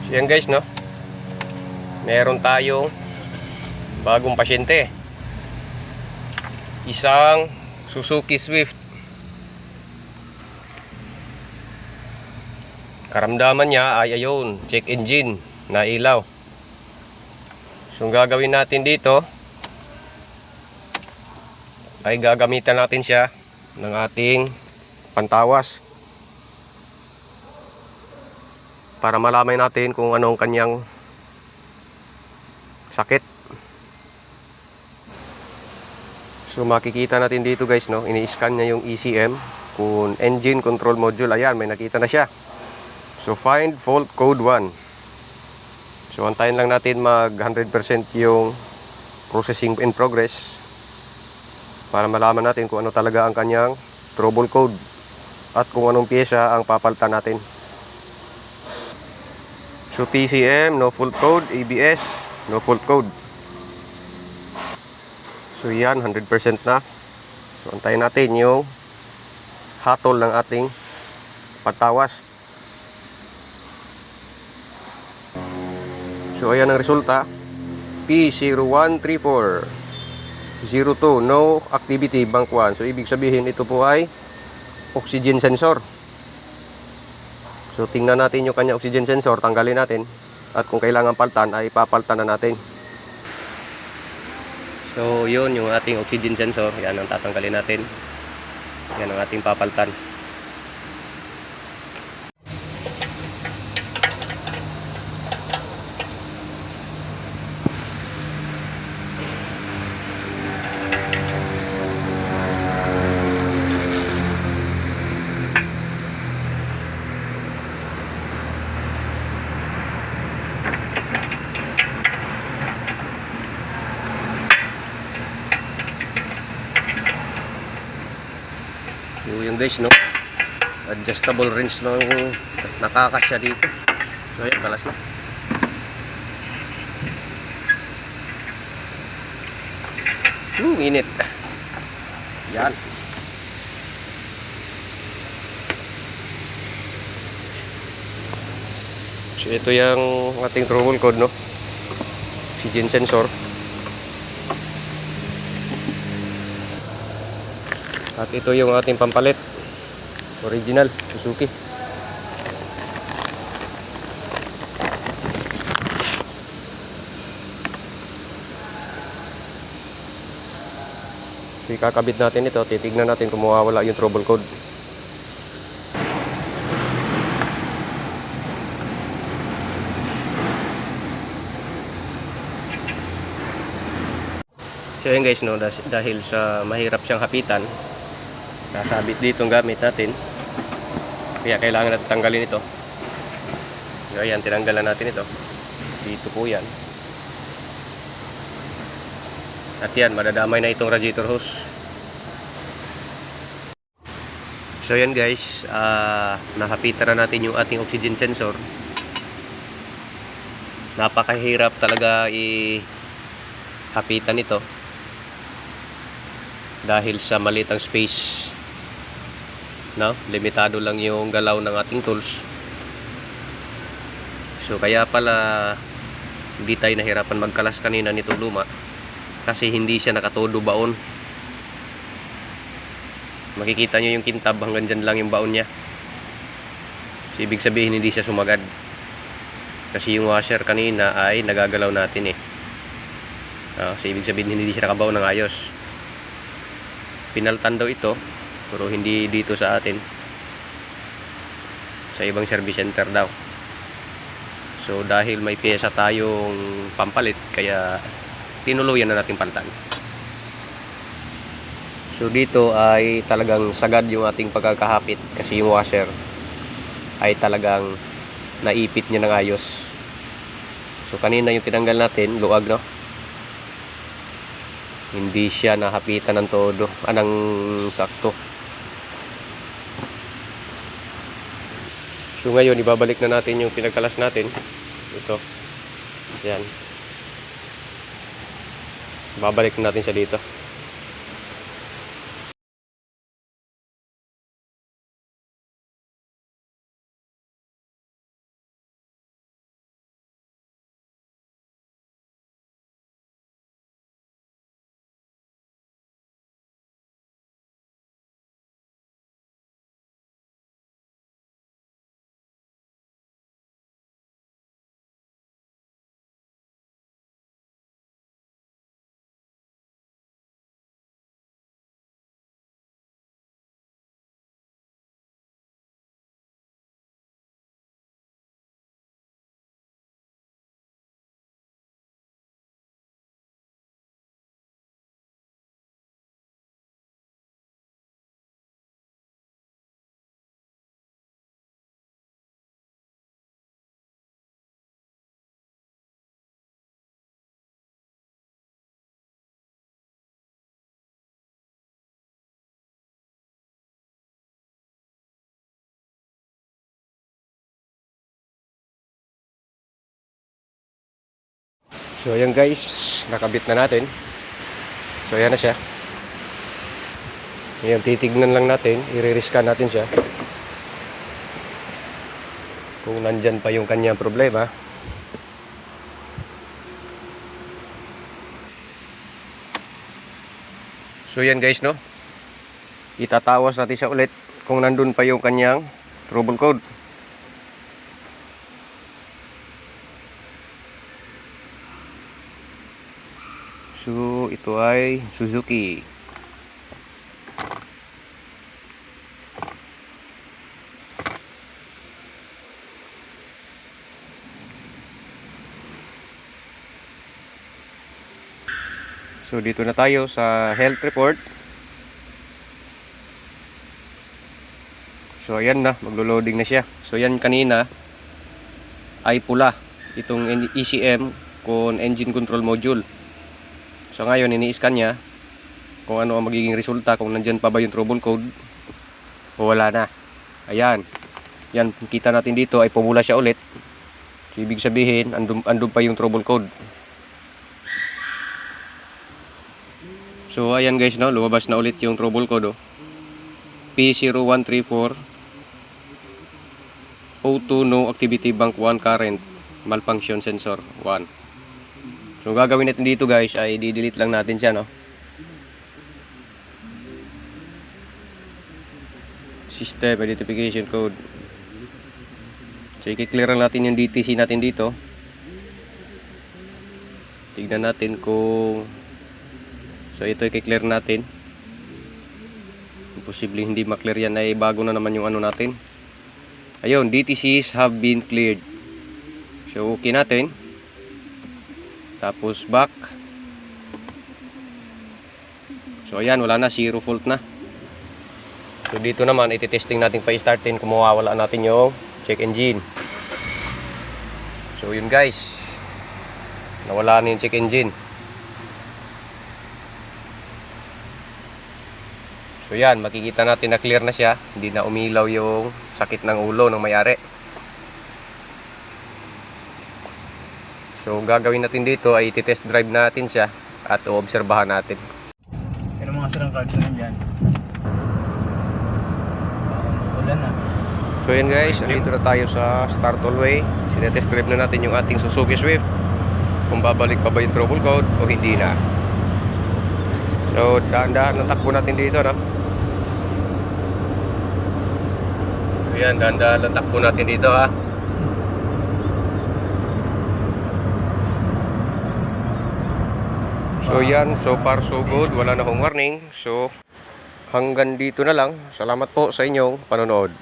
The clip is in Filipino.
So yan guys, no, meron tayong bagong pasyente, isang Suzuki Swift. Karamdaman niya ay ayun, check engine na ilaw. So ang gagawin natin dito ay gagamitan natin siya ng ating pantawas para malaman natin kung anong kanyang sakit. So makikita natin dito guys, no, ini-scan niya yung ECM, kung engine control module. Ayan, may nakita na siya. So find fault code 1. So antayin lang natin mag 100% yung processing in progress para malaman natin kung ano talaga ang kanyang trouble code at kung anong pyesa ang papalitan natin. So TCM, no fault code. ABS, no fault code. So yan, 100% na. So antayin natin yung hatol ng ating pantawas. So ayan ang resulta, P013402, no activity bank 1. So ibig sabihin ito po ay oxygen sensor. So tingnan natin yung kanya oxygen sensor, tanggalin natin, at kung kailangan paltan ay papaltan na natin. So yun yung ating oxygen sensor, yan ang tatanggalin natin, yan ang ating papaltan. Yung guys, no, adjustable wrench lang nakakasya dito. So ayan, kalas na. Init. Yan. So ito yung ating trouble code, no, oxygen sensor. At ito yung ating pampalit, original Suzuki. So ikakabit natin ito, titignan natin kung mawawala yung trouble code. So yun guys, no, dahil sa mahirap siyang hapitan, nasabit dito ang gamit natin, kaya kailangan natin tanggalin ito. So ayan, tinanggalan natin ito. Dito po yan. At yan, madadamay na itong radiator hose. So yan guys, nahapitan na natin yung ating oxygen sensor. Napakahirap talaga i-hapitan ito dahil sa malitang space, no? Limitado lang yung galaw ng ating tools. So kaya pala hindi tayo nahirapan magkalas kanina nitong luma, kasi hindi siya nakatodo baon. Makikita nyo yung kintab, hanggang dyan lang yung baon niya. So ibig sabihin hindi siya sumagad, kasi yung washer kanina ay nagagalaw natin so ibig sabihin hindi siya nakabaon ng ayos. Pinaltan daw ito, pero hindi dito sa atin, sa ibang service center daw. So dahil may pyesa tayong pampalit, kaya tinuluyan na natin palitan. So dito ay talagang sagad yung ating pagkakahapit, kasi yung washer ay talagang naipit niya ng ayos. So kanina yung tinanggal natin, luwag, no, hindi siya nahapitan ng todo, anang sakto. So ngayon ibabalik na natin yung pinagkalas natin. Ito, yan, babalik na natin siya dito. So ayan guys, nakabit na natin. So ayan na siya. Ayan, titignan lang natin, i-re-scan natin siya kung nandyan pa yung kanyang problema. So yan guys, no, itatawas natin siya ulit kung nandun pa yung kanyang trouble code. So ito ay Suzuki. So dito na tayo sa health report. So ayan na, maglo-loading na siya. So yan kanina ay pula itong ECM con engine control module. So ngayon ini-scan niya kung ano ang magiging resulta, kung nandyan pa ba yung trouble code o wala na. Ayan. Yan, kita natin dito ay pumula siya ulit. So ibig sabihin andun pa yung trouble code. So ayan guys, no, lumabas na ulit yung trouble code, oh. P0134 O2 no activity bank 1 current malfunction sensor 1. So gagawin natin dito guys ay di-delete lang natin siya, no. System identification code. So i-clear lang natin yung DTC natin dito. Tignan natin kung so ito i-clear natin. Imposible hindi ma-clear yan, ay bago na naman yung ano natin. Ayun, DTCs have been cleared. So okay natin. Tapos back. So ayan, wala na, 0 fault na. So dito naman iti-testing natin pa i-startin kung mawawala natin yung check engine. So yun guys, nawala na yung check engine. So yan, makikita natin na clear na siya. Hindi na umilaw yung sakit ng ulo ng may-ari. So gagawin natin dito ay iti-test drive natin siya at uobserbahan natin. Ano mga sarang card na dyan? Wala na. So yan guys, andito na tayo sa start all way. Sinetest drive na natin yung ating Suzuki Swift, kung babalik pa ba yung trouble code o hindi na. So dahan-dahan ang takbo natin dito, no? So yan, dahan-dahan ang takbo natin dito, ha. So yan, so far so good, wala na akong warning. So hanggang dito na lang. Salamat po sa inyong panonood.